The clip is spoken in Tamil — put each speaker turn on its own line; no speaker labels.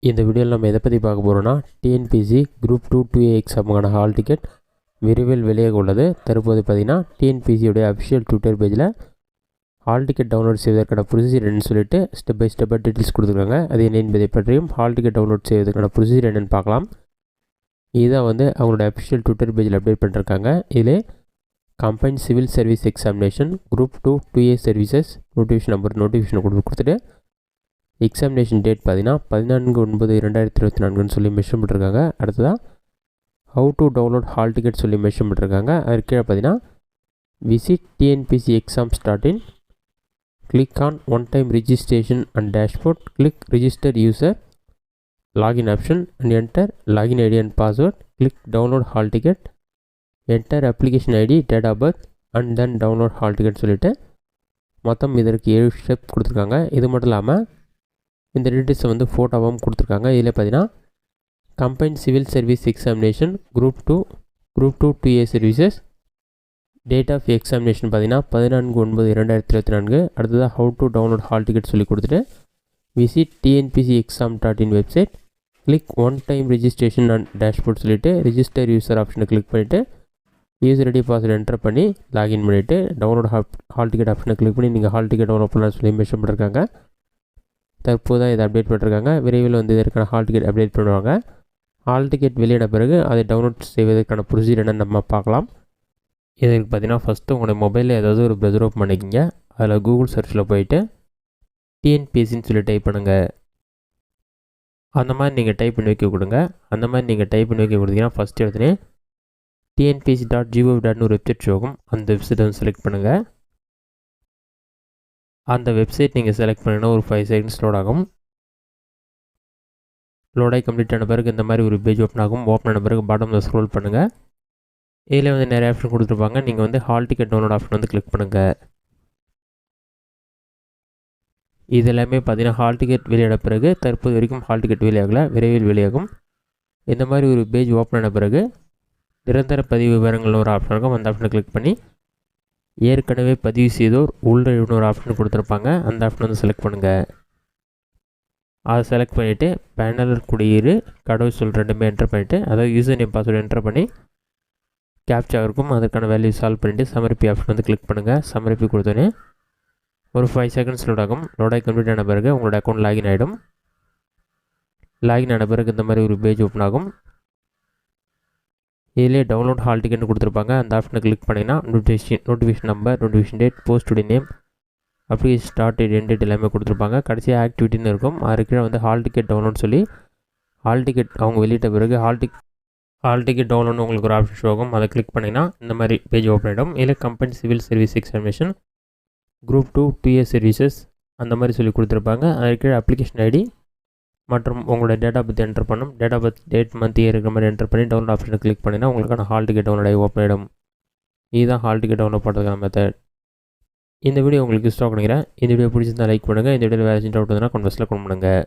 இந்த வீடியோவில் நம்ம எதை பற்றி பார்க்க போகிறோம்னா டிஎன்பிசி குரூப் 2 எக்ஸாமுக்கான ஹால் டிக்கெட் விரைவில் வெளியாக உள்ளது. தற்போது பார்த்திங்கன்னா டிஎன்பிசியோடைய அஃபிஷியல் ட்விட்டர் பேஜில் ஹால் டிக்கெட் டவுன்லோட் செய்வதற்கான ப்ரொசீஜர் என்னன்னு சொல்லிட்டு ஸ்டெப் பை ஸ்டெப்பாக டீட்டெயில்ஸ் கொடுத்துருக்காங்க. அது என்ன என்பதை பற்றியும் ஹால் டிக்கெட் டவுன்லோட் செய்வதற்கான ப்ரொசீஜர் என்னென்னு பார்க்கலாம். இதுதான் அவங்களோட அஃபிஷியல் ட்விட்டர் பேஜில் அப்டேட் பண்ணிருக்காங்க. இதில் combined civil service examination group 2 services நோட்டிஃபிகேஷனை கொடுத்துட்டு எக்ஸாமினேஷன் டேட் பார்த்தீங்கன்னா 14/9/2024 சொல்லி மென்ஷன் பண்ணிருக்காங்க. அடுத்ததாக how to download hall ticket சொல்லி மென்ஷன் பண்ணிருக்காங்க. அதுக்கு கீழே பார்த்தீங்கன்னா visit TNPSC exam, click on one time registration and dashboard, click register user, login option and enter login ID and password, click download hall ticket, enter application ID, date of birth and then download hall ticket சொல்லிவிட்டு மொத்தம் இதற்கு 7 ஸ்டெப் கொடுத்துருக்காங்க. இது மட்டும் இல்லாமல் இந்த டீட்டெயில்ஸை வந்து ஃபோட்டோவாகவும் கொடுத்துருக்காங்க. இதில் பார்த்தீங்கன்னா combined civil service examination group 2 services date of examination பார்த்தீங்கன்னா 14/9/2024. அடுத்ததாக how to download hall ticket சொல்லி கொடுத்துட்டு visit TNPSC exam website, click one time registration and dashboard சொல்லிவிட்டு ரிஜிஸ்டர் யூசர் ஆப்ஷனை கிளிக் பண்ணிவிட்டு யூசர் ஐடி பாஸ்வேர்டு என்டர் பண்ணி லாகின் பண்ணிவிட்டு டவுன்லோட் ஹால் டிக்கெட் ஆப்ஷனை கிளிக் பண்ணி நீங்கள் ஹால் டிக்கெட் டவுன்லோட் பண்ணலாம் சொல்லி மென்ஷன் பண்ணிருக்காங்க. தற்போது இதை அப்டேட் பண்ணிருக்காங்க. விரைவில் வந்து இதற்கான ஹால் டிக்கெட் அப்டேட் பண்ணுவாங்க. ஹால் டிக்கெட் வெளியிட பிறகு அதை டவுன்லோட் செய்வதற்கான ப்ரொசீஜர் என்னென்னு நம்ம பார்க்கலாம். இதற்கு பார்த்தீங்கன்னா ஃபஸ்ட்டு உங்களுடைய மொபைலில் ஏதாவது ஒரு ப்ரௌசர் ஓப்பன் பண்ணிக்கிங்க. அதில் கூகுள் சர்ச்சில் போயிட்டு டிஎன்பிசின்னு சொல்லி டைப் பண்ணுங்கள். அந்த மாதிரி நீங்கள் டைப் பண்ணி வைக்க கொடுங்க. அந்த மாதிரி நீங்கள் டைப் பண்ணி வைக்க கொடுத்தீங்கன்னா ஃபஸ்ட்டு எடுத்துனே tnpc.gov.in ஒரு வெப்சைட் ஷோகும். அந்த வெப்சைட்டை வந்து செலக்ட் பண்ணுங்கள். அந்த வெப்சைட் நீங்கள் செலக்ட் பண்ணிங்கன்னா ஒரு 5 செகண்ட்ஸ் லோட் ஆகும். லோடாகி கம்ப்ளீட் ஆன பிறகு இந்த மாதிரி ஒரு பேஜ் ஓப்பன் ஆகும். ஓப்பன் ஆன பிறகு பாட்டமில் ஸ்க்ரோல் பண்ணுங்கள். இதில் வந்து நிறைய ஆப்ஷன் கொடுத்துருப்பாங்க. நீங்கள் வந்து ஹால் டிக்கெட் டவுன்லோட் ஆப்ஷன் வந்து கிளிக் பண்ணுங்கள். இது எல்லாமே பார்த்தீங்கன்னா ஹால் டிக்கெட் வெளியிட பிறகு தற்போது வரைக்கும் ஹால் டிக்கெட் வெளியாகலை, விரைவில் வெளியாகும். இந்த மாதிரி ஒரு பேஜ் ஓப்பன் ஆன பிறகு நிரந்தர பதிவு விவரங்கள்னு ஒரு ஆப்ஷன் இருக்கும். அந்த ஆப்ஷனை கிளிக் பண்ணி ஏற்கனவே பதிவு செய்தோர் உள்ள இன்னொரு ஆப்ஷன் கொடுத்துருப்பாங்க. அந்த ஆப்ஷன் வந்து செலக்ட் பண்ணுங்கள். அதை செலக்ட் பண்ணிவிட்டு பேனலர் குடியீடு கடவுள் சொல் ரெண்டுமே என்டர் பண்ணிவிட்டு அதாவது யூசர் நேம் பாஸ்வேர்டு என்டர் பண்ணி கேப்சா இருக்கும். அதற்கான வேல்யூ சால்வ் பண்ணிவிட்டு சமர்ப்பி ஆப்ஷன் வந்து கிளிக் பண்ணுங்கள். சமர்ப்பி கொடுத்தோன்னே ஒரு 5 செகண்ட்ஸ் லோட் ஆகும். லோடாகி கம்ப்ளீட் ஆன பிறகு உங்களோட அக்கௌண்ட் லாகின் ஆகிடும். லாகின் ஆன பிறகு இந்த மாதிரி ஒரு பேஜ் ஓப்பன் ஆகும். இதிலே டவுன்லோட் ஹால் டிக்கெட்னு கொடுத்துருப்பாங்க. அந்த ஆப்ஷனை கிளிக் பண்ணிங்கன்னா நோட்டிஃபிகேஷன் நம்பர், நோட்டிஃபிகேஷன் டேட், போஸ்டுடைய name, application start date, end date எல்லாமே கொடுத்துருப்பாங்க. கடைசியாக ஆக்டிவிட்டின்னு இருக்கும். அதுக்கு கீழே வந்து ஹால் டிக்கெட் டவுன்லோட் சொல்லி ஹால் டிக்கெட் அவங்க வெளியிட்ட பிறகு ஹால் டிக்கெட் டவுன்லோட்னு உங்களுக்கு ஒரு ஆப்ஷன் ஷோ ஆகும். அதை கிளிக் பண்ணிங்கன்னா இந்த மாதிரி பேஜ் ஓப்பன் ஆகிடும். இதில் combined civil service examination group 2 services அந்த மாதிரி சொல்லி கொடுத்துருப்பாங்க. அதுக்கு கீழே அப்ளிகேஷன் ஐடி மற்றும் உங்களோட டேட் ஆஃப் பர்த் என்டர் பண்ணும். Date of birth, date, month, year இருக்கிற மாதிரி என்டர் பண்ணி டவுன்லோட் ஆப்ஷனை கிளிக் பண்ணினா உங்களுக்கான ஹால் டிக்கெட் டவுன்லோட் ஆகி ஓப்பன் ஆகிடும். இதுதான் ஹால் டிக்கெட் டவுன்லோட் பண்ணுறதுக்கான மெத்தட். இந்த வீடியோ உங்களுக்கு யூஸ் ஆகுங்கிறேன். இந்த வீடியோ பிடிச்சிருந்தா லைக் பண்ணுங்கள். இந்த வீடியோவில் வேறு டவுட் இருந்தால் கமெண்ட்ஸில் கமெண்ட் பண்ணுங்கள்.